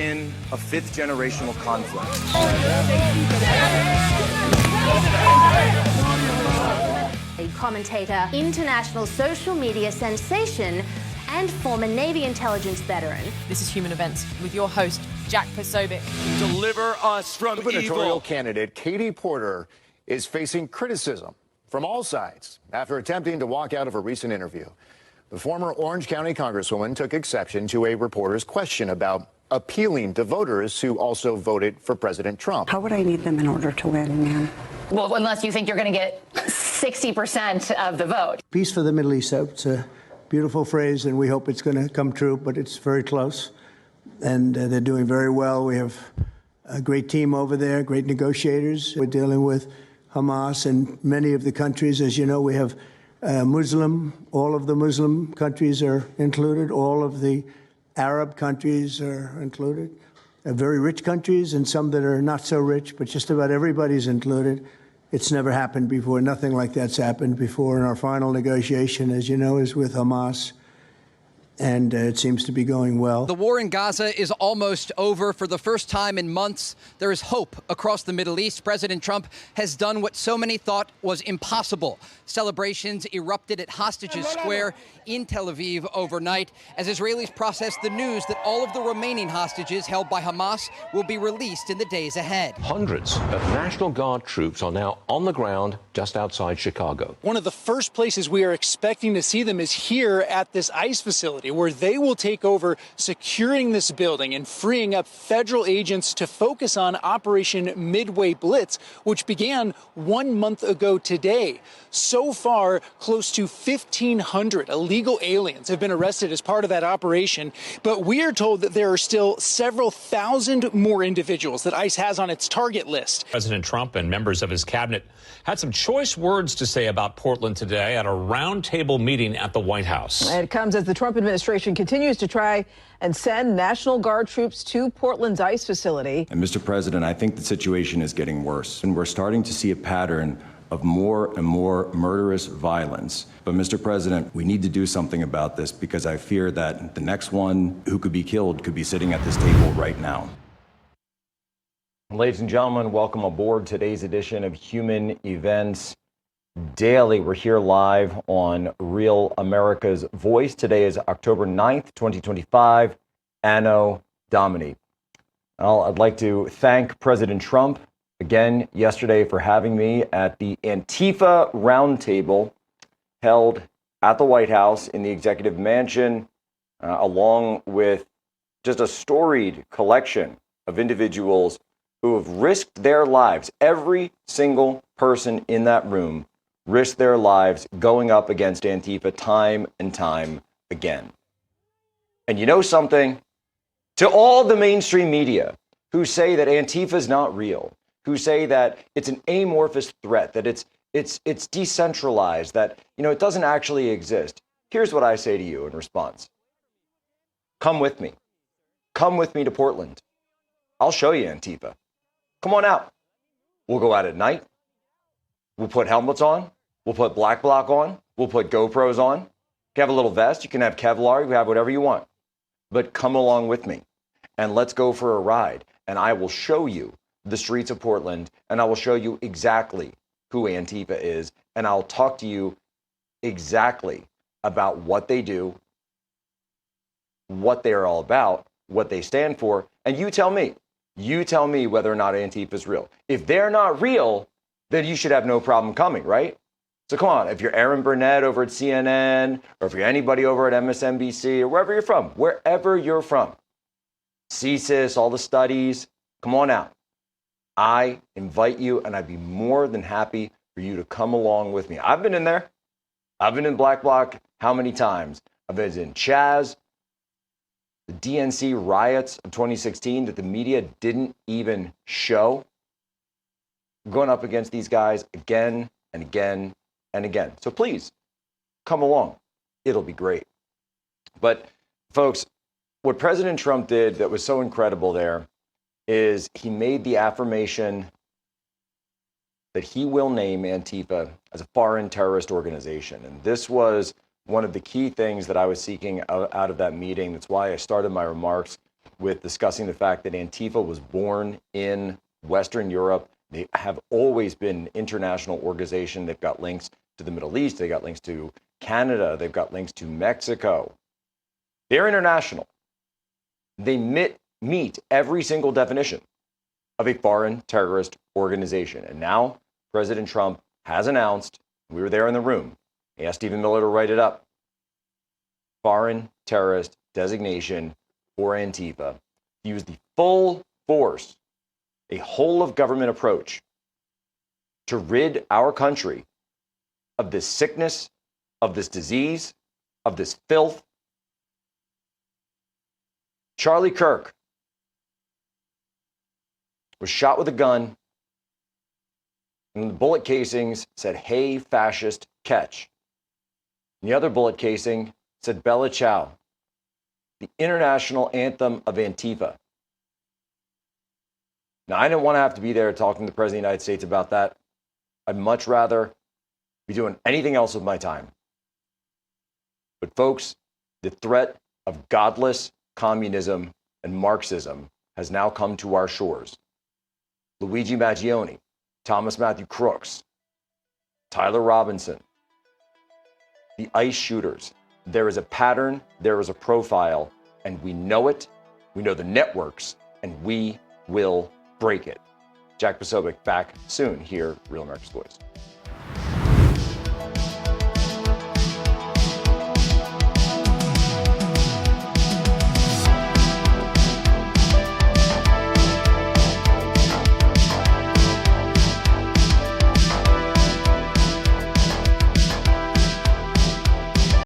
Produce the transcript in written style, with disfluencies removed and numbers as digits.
in a fifth generational conflict. A commentator, international social media sensation, and former Navy intelligence veteran. This is Human Events with your host, Jack Posobiec. Deliver us from Gubernatorial evil. candidate Katie Porter is facing criticism from all sides after attempting to walk out of a recent interview. The former Orange County Congresswoman took exception to a reporter's question about appealing to voters who also voted for President Trump. How would I need them in order to win, ma'am? Well, unless you think you're going to get 60% of the vote. Peace for the Middle East. It's a beautiful phrase, and we hope it's going to come true, but it's very close. And they're doing very well. We have a great team over there, great negotiators. We're dealing with Hamas and many of the countries. As you know, we have all of the Muslim countries are included. All of the Arab countries are included. Very rich countries and some that are not so rich, but just about everybody's included. It's never happened before. Nothing like that's happened before. And our final negotiation, as you know, is with Hamas. And it seems to be going well. The war in Gaza is almost over. For the first time in months, there is hope across the Middle East. President Trump has done what so many thought was impossible. Celebrations erupted at Hostages Square in Tel Aviv overnight as Israelis process the news that all of the remaining hostages held by Hamas will be released in the days ahead. Hundreds of National Guard troops are now on the ground just outside Chicago. One of the first places we are expecting to see them is here at this ICE facility, where they will take over securing this building and freeing up federal agents to focus on Operation Midway Blitz, which began 1 month ago today. So far, close to 1,500 illegal aliens have been arrested as part of that operation, but we are told that there are still several thousand more individuals that ICE has on its target list. President Trump and members of his cabinet had some choice words to say about Portland today at a roundtable meeting at the White House. And it comes as the Trump administration continues to try and send National Guard troops to Portland's ICE facility. And Mr. President, I think the situation is getting worse, and we're starting to see a pattern of more and more murderous violence. But Mr. President, we need to do something about this, because I fear that the next one who could be killed could be sitting at this table right now. Ladies and gentlemen, welcome aboard today's edition of Human Events Daily. We're here live on Real America's Voice. Today is October 9th, 2025, Anno Domini. Well, I'd like to thank President Trump again yesterday for having me at the Antifa Roundtable held at the White House in the Executive Mansion, along with just a storied collection of individuals who have risked their lives. Every single person in that room risked their lives going up against Antifa time and time again. And you know something? To all the mainstream media who say that Antifa is not real, who say that it's an amorphous threat, that it's decentralized, that it doesn't actually exist, here's what I say to you in response. Come with me. Come with me to Portland. I'll show you Antifa. Come on out. We'll go out at night. We'll put helmets on. We'll put black bloc on. We'll put GoPros on. You can have a little vest. You can have Kevlar. You can have whatever you want. But come along with me and let's go for a ride. And I will show you the streets of Portland, and I will show you exactly who Antifa is. And I'll talk to you exactly about what they do, what they're all about, what they stand for. And you tell me whether or not Antifa is real. If they're not real, then you should have no problem coming, right? So come on, if you're Aaron Burnett over at CNN, or if you're anybody over at MSNBC, or wherever you're from, CSIS, all the studies, come on out. I invite you, and I'd be more than happy for you to come along with me. I've been in there. I've been in Black Bloc how many times? I've been in Chaz, the DNC riots of 2016 that the media didn't even show. I'm going up against these guys again and again and again. So please, come along. It'll be great. But folks, what President Trump did that was so incredible there is he made the affirmation that he will name Antifa as a foreign terrorist organization. And this was one of the key things that I was seeking out of that meeting. That's why I started my remarks with discussing the fact that Antifa was born in Western Europe. They have always been an international organization. They've got links to the Middle East. They got links to Canada. They've got links to Mexico. They're international. They meet every single definition of a foreign terrorist organization. And now President Trump has announced, we were there in the room, he asked Stephen Miller to write it up, foreign terrorist designation for Antifa. Use the full force, a whole of government approach to rid our country of this sickness, of this disease, of this filth. Charlie Kirk was shot with a gun, and the bullet casings said, "Hey, fascist, catch." And the other bullet casing said, "Ballat Ciao," the international anthem of Antifa. Now, I didn't want to have to be there talking to the President of the United States about that. I'd much rather be doing anything else with my time. But folks, the threat of godless communism and Marxism has now come to our shores. Luigi Maggioni, Thomas Matthew Crooks, Tyler Robinson, the ICE shooters. There is a pattern, there is a profile, and we know it. We know the networks, and we will break it. Jack Posobiec back soon here, Real America's Voice.